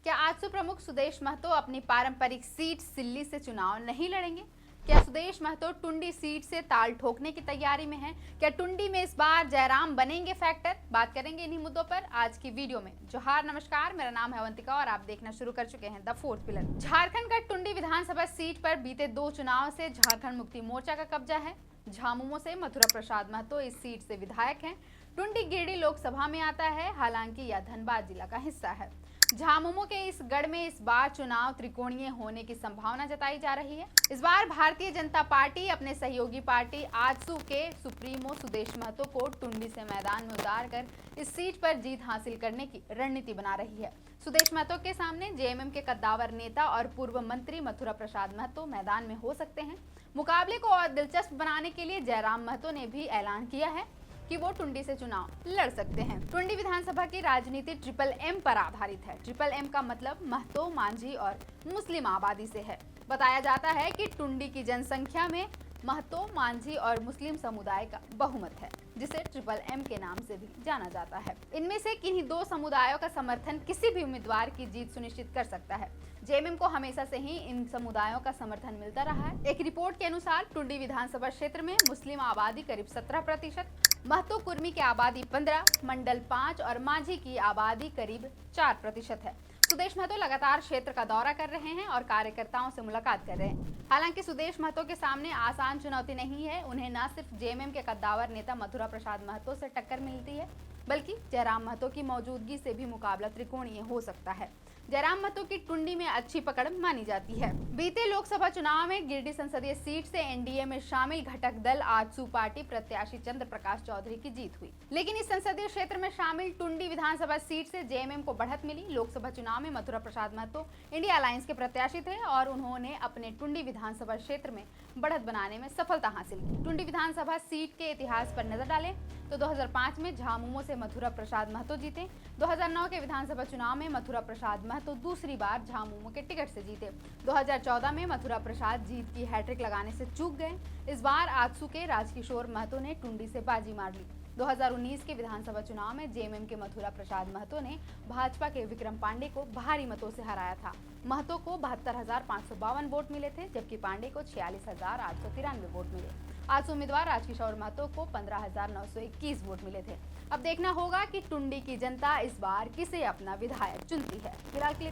क्या आजसू प्रमुख सुदेश महतो अपनी पारंपरिक सीट सिल्ली से चुनाव नहीं लड़ेंगे? क्या सुदेश महतो टुंडी सीट से ताल ठोकने की तैयारी में हैं? क्या टुंडी में इस बार जयराम बनेंगे फैक्टर? बात करेंगे इन्हीं मुद्दों पर आज की वीडियो में। जोहार, नमस्कार, मेरा नाम है अवंतिका और आप देखना शुरू कर चुके हैं द फोर्थ पिलर। झारखंड का टुंडी विधानसभा सीट पर बीते 2 चुनाव से झारखंड मुक्ति मोर्चा का कब्जा है। झामुमो से मथुरा प्रसाद महतो इस सीट से विधायक हैं। टुंडी गिरिडीह लोकसभा में आता है, हालांकि यह धनबाद जिला का हिस्सा है। झामुमो के इस गढ़ में इस बार चुनाव त्रिकोणीय होने की संभावना जताई जा रही है। इस बार भारतीय जनता पार्टी अपने सहयोगी पार्टी आजसू के सुप्रीमो सुदेश महतो को टुंडी से मैदान में उतार कर इस सीट पर जीत हासिल करने की रणनीति बना रही है। सुदेश महतो के सामने जेएमएम के कद्दावर नेता और पूर्व मंत्री मथुरा प्रसाद महतो मैदान में हो सकते हैं। मुकाबले को और दिलचस्प बनाने के लिए जयराम महतो ने भी ऐलान किया है कि वो टुंडी से चुनाव लड़ सकते हैं। टुंडी विधानसभा की राजनीति ट्रिपल एम पर आधारित है। ट्रिपल एम का मतलब महतो, मांझी और मुस्लिम आबादी से है। बताया जाता है कि टुंडी की जनसंख्या में महतो, मांझी और मुस्लिम समुदाय का बहुमत है, जिसे ट्रिपल एम के नाम से भी जाना जाता है। इनमें से किन्हीं 2 समुदायों का समर्थन किसी भी उम्मीदवार की जीत सुनिश्चित कर सकता है। जेएमएम को हमेशा से ही इन समुदायों का समर्थन मिलता रहा है। एक रिपोर्ट के अनुसार टुंडी विधानसभा क्षेत्र में मुस्लिम आबादी करीब 17%, महतो कुर्मी की आबादी 15, मंडल 5 और मांझी की आबादी करीब 4% है। सुदेश महतो लगातार क्षेत्र का दौरा कर रहे हैं और कार्यकर्ताओं से मुलाकात कर रहे हैं। हालांकि सुदेश महतो के सामने आसान चुनौती नहीं है। उन्हें न सिर्फ जेएमएम के कद्दावर नेता मथुरा प्रसाद महतो से टक्कर मिलती है, बल्कि जयराम महतो की मौजूदगी से भी मुकाबला त्रिकोणीय हो सकता है। जयराम महतो की टुंडी में अच्छी पकड़ मानी जाती है। बीते लोकसभा चुनाव में गिरिडीह संसदीय सीट से एनडीए में शामिल घटक दल आजसू पार्टी प्रत्याशी चंद्र प्रकाश चौधरी की जीत हुई, लेकिन इस संसदीय क्षेत्र में शामिल टुंडी विधानसभा सीट से जेएमएम को बढ़त मिली। लोकसभा चुनाव में मथुरा प्रसाद महतो इंडिया अलायंस के प्रत्याशी थे और उन्होंने अपने टुंडी विधानसभा क्षेत्र में बढ़त बनाने में सफलता हासिल की। टुंडी विधानसभा सीट के इतिहास पर नजर डालें तो 2005 में झामुमो से मथुरा प्रसाद महतो जीते। 2009 के विधानसभा चुनाव में मथुरा प्रसाद महतो दूसरी बार झामुमो के टिकट से जीते। 2014 में मथुरा प्रसाद जीत की हैट्रिक लगाने से चूक गए। इस बार आजसू के राजकिशोर महतो ने टुंडी से बाजी मार ली। 2019 के विधानसभा चुनाव में जेएमएम के मथुरा प्रसाद महतो ने भाजपा के विक्रम पांडे को भारी मतों से हराया था। महतो को 72,552 वोट मिले थे, जबकि पांडे को 46,893 वोट मिले। आज उम्मीदवार राजकिशोर महतो को 15,921 वोट मिले थे। अब देखना होगा कि टुंडी की जनता इस बार किसे अपना विधायक चुनती है। फिलहाल के लिए